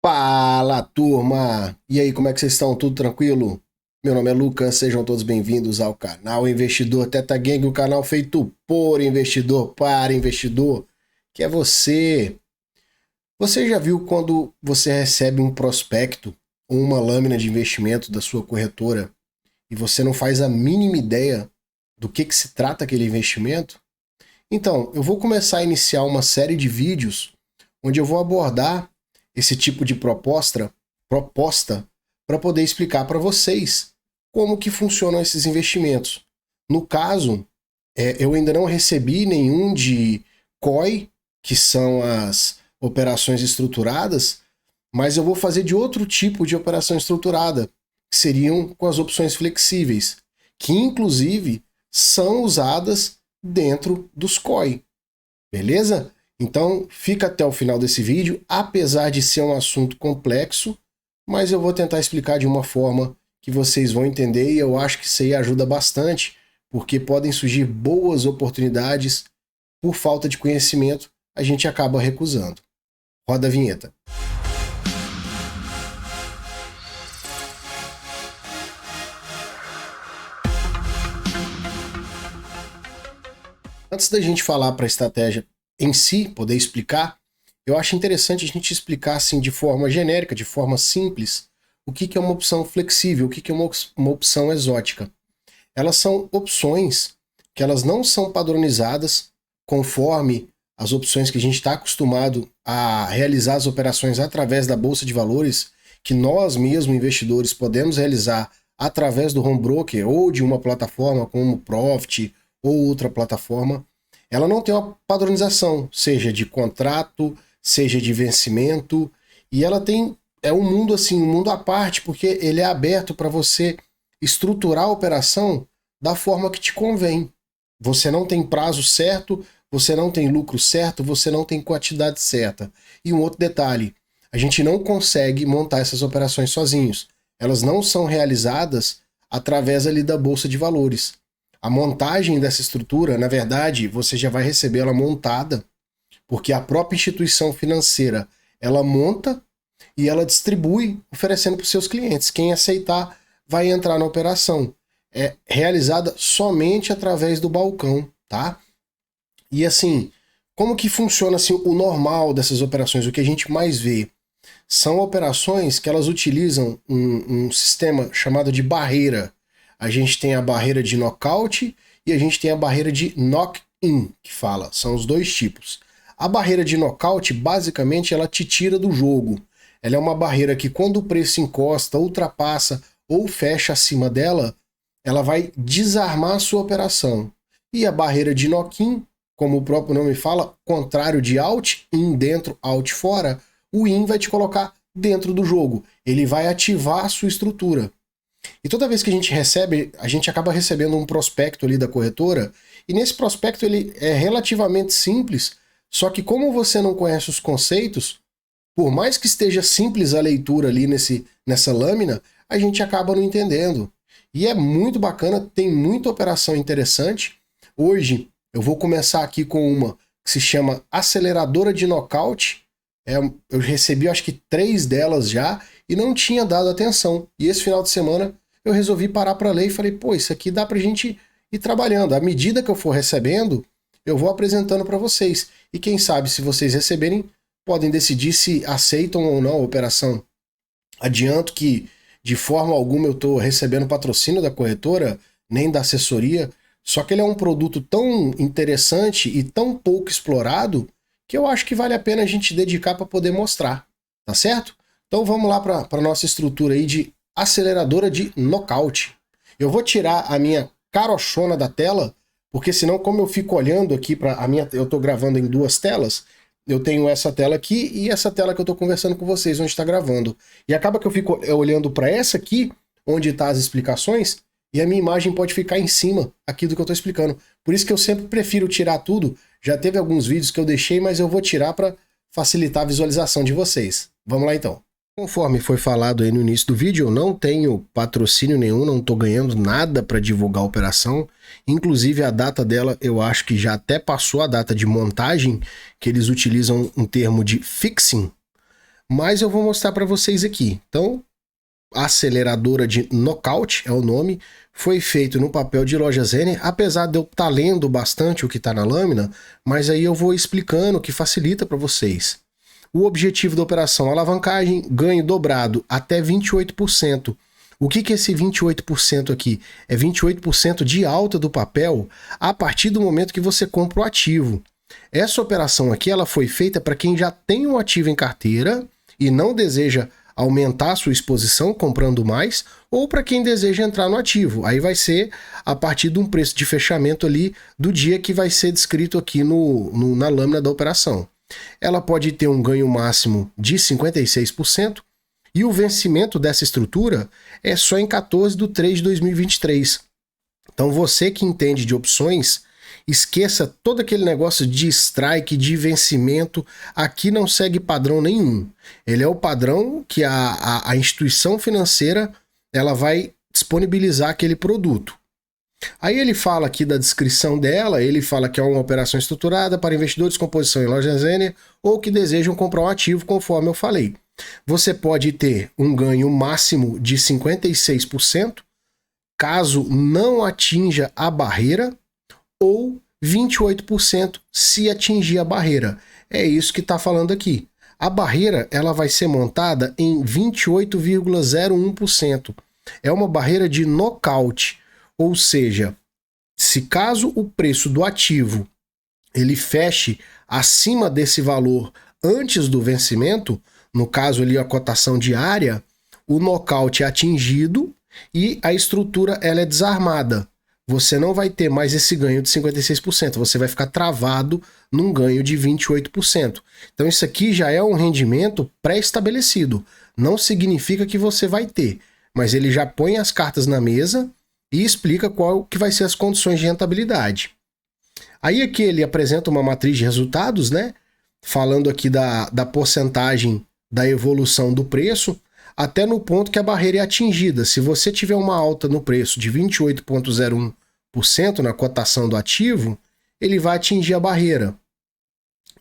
Fala, turma! E aí, como é que vocês estão? Tudo tranquilo? Meu nome é Lucas, sejam todos bem-vindos ao canal Investidor Teta Gang, o canal feito por investidor para investidor, que é você. Você já viu quando você recebe um prospecto ou uma lâmina de investimento da sua corretora e você não faz a mínima ideia do que se trata aquele investimento? Então, eu vou começar a iniciar uma série de vídeos onde eu vou abordar esse tipo de proposta para poder explicar para vocês como que funcionam esses investimentos. No caso, eu ainda não recebi nenhum de COI, que são as operações estruturadas, mas eu vou fazer de outro tipo de operação estruturada, que seriam com as opções flexíveis, que inclusive são usadas dentro dos COI. Beleza? Então, fica até o final desse vídeo, apesar de ser um assunto complexo, mas eu vou tentar explicar de uma forma que vocês vão entender e eu acho que isso aí ajuda bastante, porque podem surgir boas oportunidades, por falta de conhecimento, a gente acaba recusando. Roda a vinheta. Antes da gente falar para a estratégia em si, poder explicar, eu acho interessante a gente explicar assim de forma genérica, de forma simples, o que é uma opção flexível, o que é uma opção exótica. Elas são opções que elas não são padronizadas conforme as opções que a gente está acostumado a realizar as operações através da Bolsa de Valores, que nós mesmos, investidores, podemos realizar através do home broker ou de uma plataforma como o Profit ou outra plataforma. Ela não tem uma padronização, seja de contrato, seja de vencimento, e ela tem um mundo assim, um mundo à parte, porque ele é aberto para você estruturar a operação da forma que te convém. Você não tem prazo certo, você não tem lucro certo, você não tem quantidade certa. E um outro detalhe, a gente não consegue montar essas operações sozinhos. Elas não são realizadas através ali da Bolsa de Valores. A montagem dessa estrutura, na verdade, você já vai receber ela montada, porque a própria instituição financeira, ela monta e ela distribui, oferecendo para os seus clientes. Quem aceitar vai entrar na operação. É realizada somente através do balcão, tá? E assim, como que funciona assim, o normal dessas operações? O que a gente mais vê são operações que elas utilizam um sistema chamado de barreira. A gente tem a barreira de knockout e a gente tem a barreira de knock-in, que fala. São os dois tipos. A barreira de knockout, basicamente, ela te tira do jogo. Ela é uma barreira que quando o preço encosta, ultrapassa ou fecha acima dela, ela vai desarmar a sua operação. E a barreira de knock-in, como o próprio nome fala, contrário de out, in dentro, out fora, o in vai te colocar dentro do jogo. Ele vai ativar a sua estrutura. E toda vez que a gente recebe, a gente acaba recebendo um prospecto ali da corretora, e nesse prospecto ele é relativamente simples, só que como você não conhece os conceitos, por mais que esteja simples a leitura ali nessa lâmina, a gente acaba não entendendo. E é muito bacana, tem muita operação interessante. Hoje eu vou começar aqui com uma que se chama aceleradora de nocaute. Eu recebi acho que 3 delas já e não tinha dado atenção. E esse final de semana eu resolvi parar para ler e falei, pô, isso aqui dá pra gente ir trabalhando. À medida que eu for recebendo, eu vou apresentando para vocês. E quem sabe, se vocês receberem, podem decidir se aceitam ou não a operação. Adianto que de forma alguma eu estou recebendo patrocínio da corretora, nem da assessoria, só que ele é um produto tão interessante e tão pouco explorado que eu acho que vale a pena a gente dedicar para poder mostrar, tá certo? Então vamos lá para a nossa estrutura aí de aceleradora de nocaute. Eu vou tirar a minha carochona da tela, porque senão como eu fico olhando aqui para a minha, eu estou gravando em 2 telas, eu tenho essa tela aqui e essa tela que eu estou conversando com vocês, onde está gravando. E acaba que eu fico olhando para essa aqui, onde está as explicações, e a minha imagem pode ficar em cima aqui do que eu estou explicando. Por isso que eu sempre prefiro tirar tudo. Já teve alguns vídeos que eu deixei, mas eu vou tirar para facilitar a visualização de vocês. Vamos lá então. Conforme foi falado aí no início do vídeo, eu não tenho patrocínio nenhum, não estou ganhando nada para divulgar a operação. Inclusive a data dela eu acho que já até passou a data de montagem, que eles utilizam um termo de fixing. mas eu vou mostrar para vocês aqui. Então, a aceleradora de Knockout é o nome, foi feito no papel de Lojas Renner, apesar de eu estar lendo bastante o que está na lâmina, mas aí eu vou explicando que facilita para vocês. O objetivo da operação alavancagem, ganho dobrado até 28%. O que é esse 28% aqui? É 28% de alta do papel a partir do momento que você compra o ativo. Essa operação aqui ela foi feita para quem já tem um ativo em carteira e não deseja aumentar a sua exposição comprando mais, ou para quem deseja entrar no ativo. Aí vai ser a partir de um preço de fechamento ali do dia que vai ser descrito aqui na lâmina da operação. Ela pode ter um ganho máximo de 56%, e o vencimento dessa estrutura é só em 14/3/2023. Então você que entende de opções, esqueça todo aquele negócio de strike, de vencimento, aqui não segue padrão nenhum. Ele é o padrão que a instituição financeira ela vai disponibilizar aquele produto. Aí ele fala aqui da descrição dela, ele fala que é uma operação estruturada para investidores com posição em Lojas Renner ou que desejam comprar um ativo, conforme eu falei. Você pode ter um ganho máximo de 56%, caso não atinja a barreira, ou 28% se atingir a barreira. É isso que está falando aqui. A barreira ela vai ser montada em 28,01%. É uma barreira de nocaute, ou seja, se caso o preço do ativo ele feche acima desse valor antes do vencimento, no caso ali a cotação diária, o nocaute é atingido e a estrutura ela é desarmada. Você não vai ter mais esse ganho de 56%, você vai ficar travado num ganho de 28%. Então isso aqui já é um rendimento pré-estabelecido. Não significa que você vai ter, mas ele já põe as cartas na mesa e explica qual que vai ser as condições de rentabilidade. Aí aqui ele apresenta uma matriz de resultados, né? Falando aqui da porcentagem da evolução do preço, até no ponto que a barreira é atingida. Se você tiver uma alta no preço de 28,01% na cotação do ativo, ele vai atingir a barreira.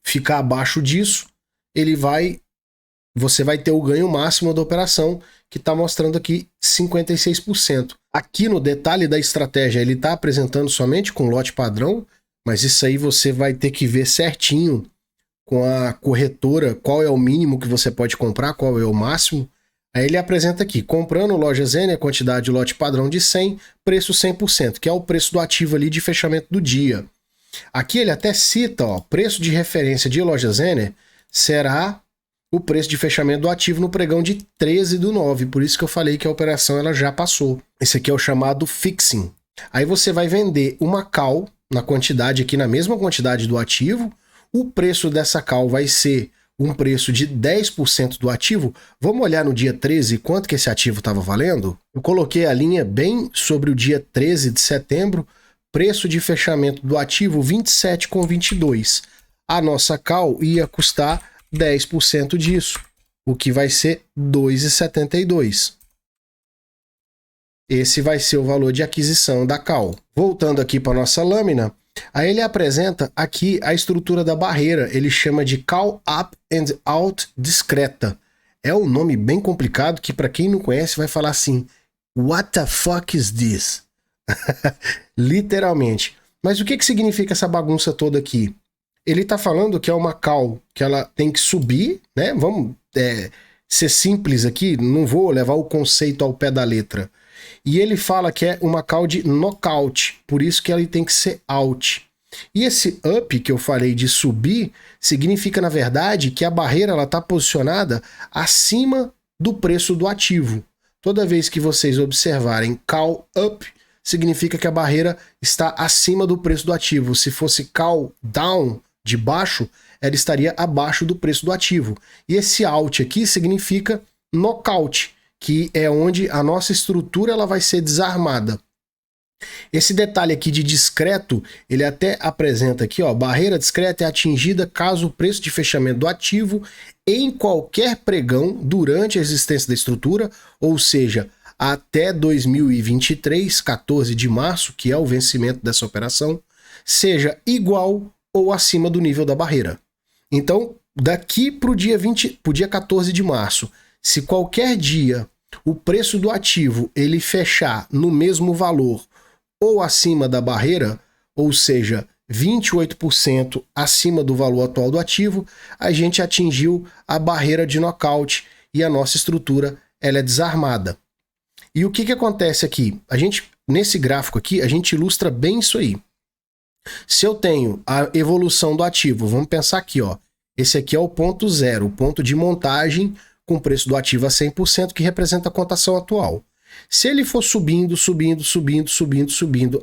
Ficar abaixo disso, você vai ter o ganho máximo da operação, que está mostrando aqui 56%. Aqui no detalhe da estratégia, ele está apresentando somente com lote padrão, mas isso aí você vai ter que ver certinho com a corretora qual é o mínimo que você pode comprar, qual é o máximo. Aí ele apresenta aqui, comprando Lojas Renner, quantidade de lote padrão de 100, preço 100%, que é o preço do ativo ali de fechamento do dia. Aqui ele até cita, ó, preço de referência de Lojas Renner será o preço de fechamento do ativo no pregão de 13/9, por isso que eu falei que a operação ela já passou. Esse aqui é o chamado fixing. Aí você vai vender uma call na quantidade aqui, na mesma quantidade do ativo, o preço dessa call vai ser um preço de 10% do ativo. Vamos olhar no dia 13 quanto que esse ativo estava valendo? Eu coloquei a linha bem sobre o dia 13 de setembro, preço de fechamento do ativo 27,22. A nossa call ia custar 10% disso, o que vai ser 2,72. Esse vai ser o valor de aquisição da call. Voltando aqui para nossa lâmina, aí ele apresenta aqui a estrutura da barreira, ele chama de Call Up and Out discreta. É um nome bem complicado que para quem não conhece vai falar assim, what the fuck is this? Literalmente. Mas o que significa essa bagunça toda aqui? Ele está falando que é uma call que ela tem que subir, né? Vamos ser simples aqui, não vou levar o conceito ao pé da letra. E ele fala que é uma call de knockout, por isso que ela tem que ser out. E esse up que eu falei de subir, significa na verdade que a barreira está posicionada acima do preço do ativo. Toda vez que vocês observarem call up, significa que a barreira está acima do preço do ativo. Se fosse call down, de baixo, ela estaria abaixo do preço do ativo. E esse out aqui significa knockout, que é onde a nossa estrutura ela vai ser desarmada. Esse detalhe aqui de discreto, ele até apresenta aqui, ó, barreira discreta é atingida caso o preço de fechamento do ativo em qualquer pregão durante a existência da estrutura, ou seja, até 2023, 14 de março, que é o vencimento dessa operação, seja igual ou acima do nível da barreira. Então, daqui para o dia 14 de março, se qualquer dia o preço do ativo ele fechar no mesmo valor ou acima da barreira, ou seja, 28% acima do valor atual do ativo, a gente atingiu a barreira de nocaute e a nossa estrutura ela é desarmada. E o que acontece aqui? Nesse gráfico aqui, a gente ilustra bem isso aí. Se eu tenho a evolução do ativo, vamos pensar aqui, ó. Esse aqui é o ponto zero, o ponto de montagem com o preço do ativo a 100%, que representa a cotação atual. Se ele for subindo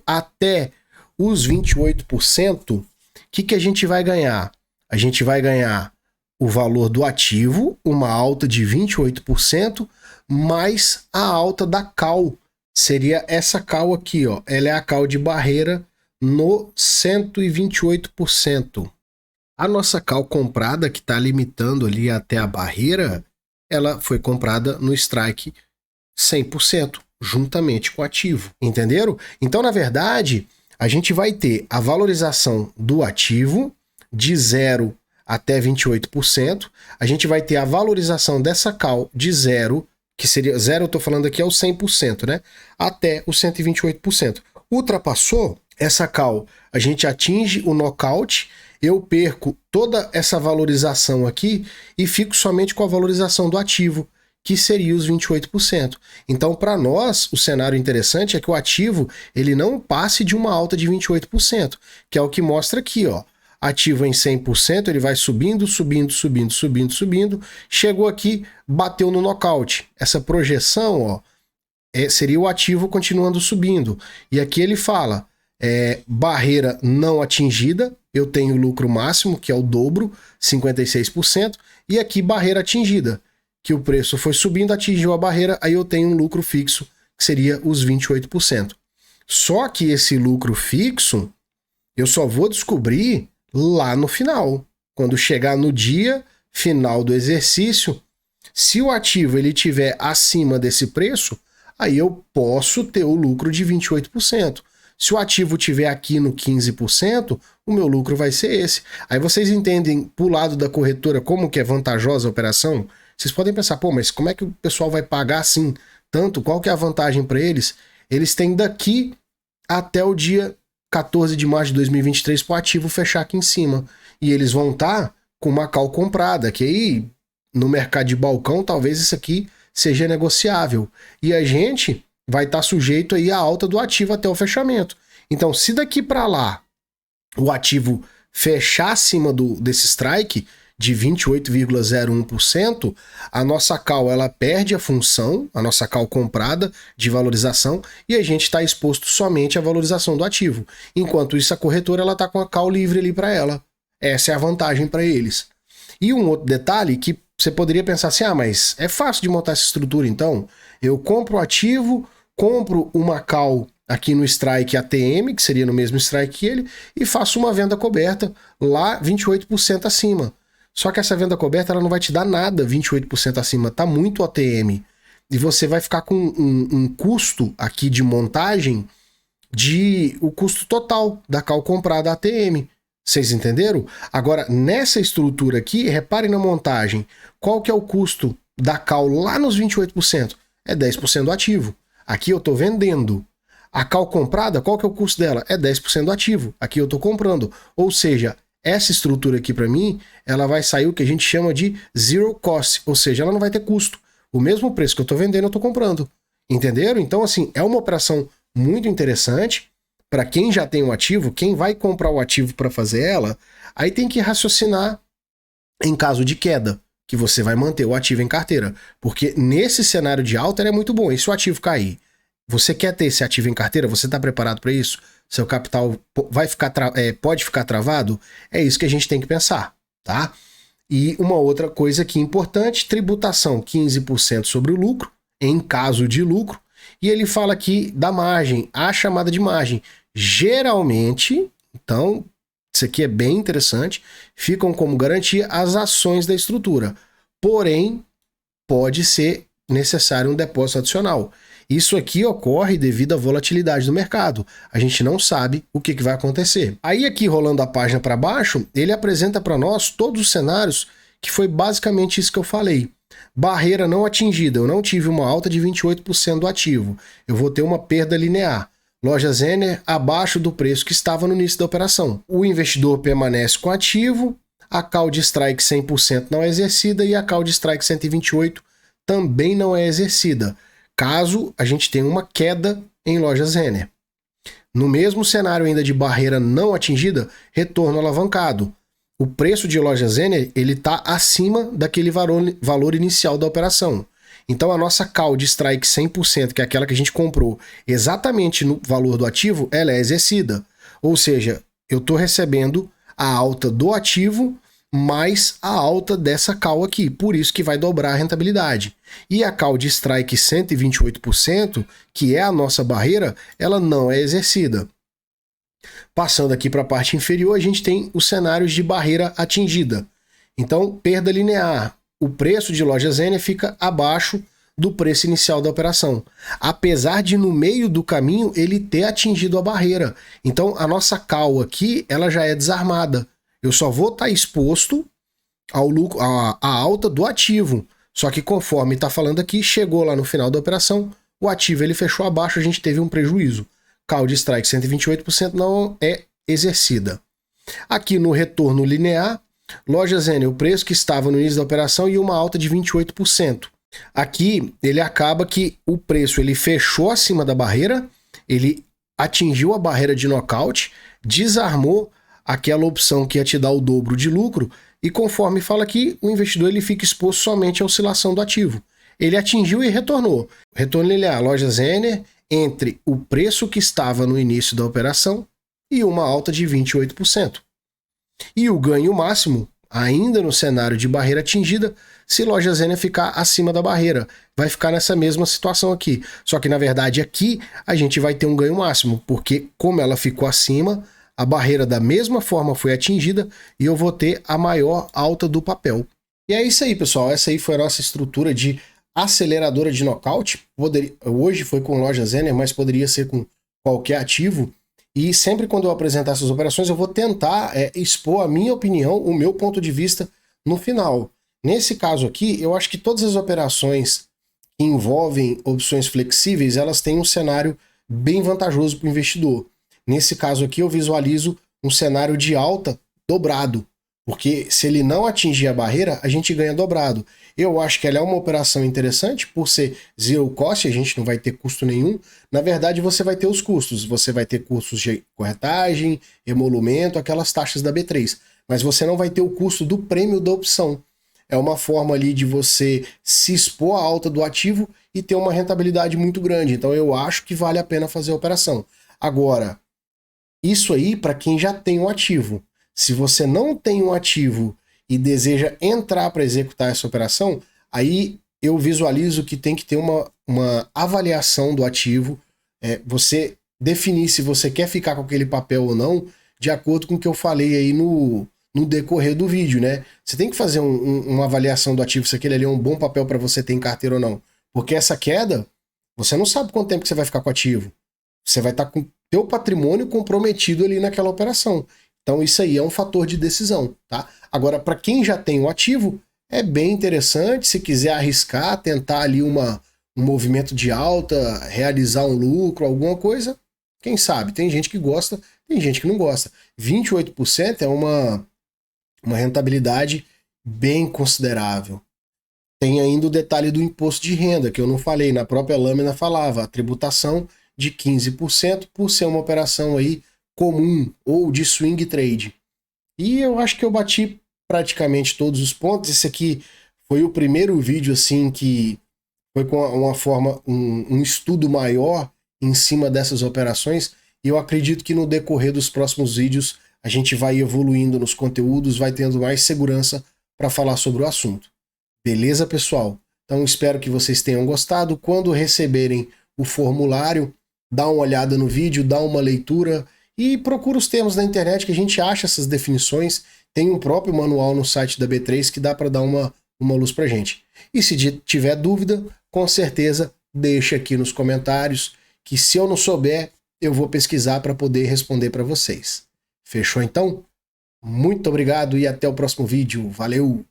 até os 28%, o que a gente vai ganhar? A gente vai ganhar o valor do ativo, uma alta de 28%, mais a alta da call. Seria essa call aqui, ó. Ela é a call de barreira no 128%. A nossa call comprada, que está limitando ali até a barreira, ela foi comprada no strike 100%, juntamente com o ativo. Entenderam? Então, na verdade, a gente vai ter a valorização do ativo de 0 até 28%. A gente vai ter a valorização dessa call de 0, que seria 0, eu estou falando aqui é o 100%, né? Até o 128%. Ultrapassou essa call, a gente atinge o knockout, eu perco toda essa valorização aqui e fico somente com a valorização do ativo, que seria os 28%. Então, para nós, o cenário interessante é que o ativo ele não passe de uma alta de 28%, que é o que mostra aqui, ó. Ativo em 100%, ele vai subindo, chegou aqui, bateu no nocaute. Essa projeção, ó, seria o ativo continuando subindo. E aqui ele fala, barreira não atingida, eu tenho lucro máximo, que é o dobro, 56%, e aqui barreira atingida, que o preço foi subindo, atingiu a barreira, aí eu tenho um lucro fixo, que seria os 28%. Só que esse lucro fixo, eu só vou descobrir lá no final. Quando chegar no dia final do exercício, se o ativo ele tiver acima desse preço, aí eu posso ter o lucro de 28%. Se o ativo tiver aqui no 15%, o meu lucro vai ser esse. Aí vocês entendem, pro lado da corretora, como que é vantajosa a operação? Vocês podem pensar, pô, mas como é que o pessoal vai pagar assim tanto? Qual que é a vantagem para eles? Eles têm daqui até o dia 14 de março de 2023 para o ativo fechar aqui em cima. E eles vão estar com uma call comprada, que aí no mercado de balcão talvez isso aqui seja negociável. E a gente vai estar sujeito aí à alta do ativo até o fechamento. Então, se daqui para lá o ativo fechar acima desse strike de 28,01%, a nossa call ela perde a função, a nossa call comprada de valorização, e a gente está exposto somente à valorização do ativo. Enquanto isso, a corretora ela está com a call livre ali para ela. Essa é a vantagem para eles. E um outro detalhe que você poderia pensar assim, mas é fácil de montar essa estrutura então? Eu compro o ativo, compro uma call aqui no strike ATM, que seria no mesmo strike que ele, e faço uma venda coberta lá 28% acima. Só que essa venda coberta ela não vai te dar nada 28% acima, tá muito ATM. E você vai ficar com um custo aqui de montagem o custo total da call comprada ATM. Vocês entenderam? Agora, nessa estrutura aqui, reparem na montagem. Qual que é o custo da call lá nos 28%? É 10% do ativo. Aqui eu estou vendendo. A call comprada, qual que é o custo dela? É 10% do ativo. Aqui eu estou comprando. Ou seja, essa estrutura aqui para mim, ela vai sair o que a gente chama de zero cost. Ou seja, ela não vai ter custo. O mesmo preço que eu estou vendendo, eu estou comprando. Entenderam? Então, assim, é uma operação muito interessante para quem já tem um ativo. Quem vai comprar o ativo para fazer ela, aí tem que raciocinar em caso de queda, que você vai manter o ativo em carteira. Porque nesse cenário de alta ele é muito bom. E se o ativo cair? Você quer ter esse ativo em carteira? Você está preparado para isso? Seu capital pode ficar travado? É isso que a gente tem que pensar, tá? E uma outra coisa aqui importante, tributação 15% sobre o lucro, em caso de lucro. E ele fala aqui da margem, a chamada de margem. Geralmente, então, isso aqui é bem interessante, ficam como garantia as ações da estrutura. Porém, pode ser necessário um depósito adicional. Isso aqui ocorre devido à volatilidade do mercado. A gente não sabe o que vai acontecer. Aí aqui, rolando a página para baixo, ele apresenta para nós todos os cenários, que foi basicamente isso que eu falei. Barreira não atingida, eu não tive uma alta de 28% do ativo. Eu vou ter uma perda linear. Lojas Renner abaixo do preço que estava no início da operação. O investidor permanece com ativo, a call de strike 100% não é exercida e a call de strike 128 também não é exercida, caso a gente tenha uma queda em Lojas Renner. No mesmo cenário ainda de barreira não atingida, retorno alavancado. O preço de Lojas Renner está acima daquele valor inicial da operação. Então a nossa call de strike 100%, que é aquela que a gente comprou exatamente no valor do ativo, ela é exercida. Ou seja, eu estou recebendo a alta do ativo mais a alta dessa call aqui, por isso que vai dobrar a rentabilidade. E a call de strike 128%, que é a nossa barreira, ela não é exercida. Passando aqui para a parte inferior, a gente tem os cenários de barreira atingida. Então, perda linear. O preço de Lojas Renner fica abaixo do preço inicial da operação, apesar de no meio do caminho ele ter atingido a barreira. Então, a nossa call aqui, ela já é desarmada. Eu só vou estar exposto ao lucro, à alta do ativo. Só que conforme está falando aqui, chegou lá no final da operação, o ativo ele fechou abaixo, a gente teve um prejuízo. Call de strike 128% não é exercida. Aqui no retorno linear, Lojas Renner, o preço que estava no início da operação e uma alta de 28%. Aqui ele acaba que o preço ele fechou acima da barreira, ele atingiu a barreira de nocaute, desarmou aquela opção que ia te dar o dobro de lucro e conforme fala aqui, o investidor ele fica exposto somente à oscilação do ativo. Ele atingiu e retornou. Retorno linear, Lojas Renner, entre o preço que estava no início da operação e uma alta de 28%. E o ganho máximo, ainda no cenário de barreira atingida, se Lojas Renner ficar acima da barreira. Vai ficar nessa mesma situação aqui. Só que, na verdade, aqui a gente vai ter um ganho máximo, porque como ela ficou acima, a barreira da mesma forma foi atingida e eu vou ter a maior alta do papel. E é isso aí, pessoal. Essa aí foi a nossa estrutura de aceleradora de nocaute. Hoje foi com Lojas Renner, mas poderia ser com qualquer ativo. E sempre quando eu apresentar essas operações, eu vou tentar expor a minha opinião, o meu ponto de vista no final. Nesse caso aqui, eu acho que todas as operações que envolvem opções flexíveis, elas têm um cenário bem vantajoso para o investidor. Nesse caso aqui, eu visualizo um cenário de alta dobrado, porque se ele não atingir a barreira, a gente ganha dobrado. Eu acho que ela é uma operação interessante, por ser zero cost, a gente não vai ter custo nenhum. Na verdade, você vai ter os custos. Você vai ter custos de corretagem, emolumento, aquelas taxas da B3. Mas você não vai ter o custo do prêmio da opção. É uma forma ali de você se expor à alta do ativo e ter uma rentabilidade muito grande. Então eu acho que vale a pena fazer a operação. Agora, isso aí para quem já tem um ativo. Se você não tem um ativo e deseja entrar para executar essa operação, aí eu visualizo que tem que ter uma avaliação do ativo, você definir se você quer ficar com aquele papel ou não, de acordo com o que eu falei aí no decorrer do vídeo, né? Você tem que fazer uma avaliação do ativo, se aquele ali é um bom papel para você ter em carteira ou não. Porque essa queda, você não sabe quanto tempo que você vai ficar com o ativo. Você vai estar com o teu patrimônio comprometido ali naquela operação. Então isso aí é um fator de decisão, tá? Agora, para quem já tem o ativo, é bem interessante, se quiser arriscar, tentar ali um movimento de alta, realizar um lucro, alguma coisa, quem sabe? Tem gente que gosta, tem gente que não gosta. 28% é uma rentabilidade bem considerável. Tem ainda o detalhe do imposto de renda, que eu não falei, na própria lâmina falava, a tributação de 15% por ser uma operação aí comum ou de swing trade. E eu acho que eu bati praticamente todos os pontos. Esse aqui foi o primeiro vídeo assim que foi com uma forma, um estudo maior em cima dessas operações, e eu acredito que no decorrer dos próximos vídeos a gente vai evoluindo nos conteúdos, vai tendo mais segurança para falar sobre o assunto. Beleza, pessoal? Então espero que vocês tenham gostado. Quando receberem o formulário, dá uma olhada no vídeo, dá uma leitura e procura os termos na internet que a gente acha essas definições. Tem um próprio manual no site da B3 que dá para dar uma luz pra gente. E se tiver dúvida, com certeza deixa aqui nos comentários, que se eu não souber, eu vou pesquisar para poder responder para vocês. Fechou então? Muito obrigado e até o próximo vídeo. Valeu!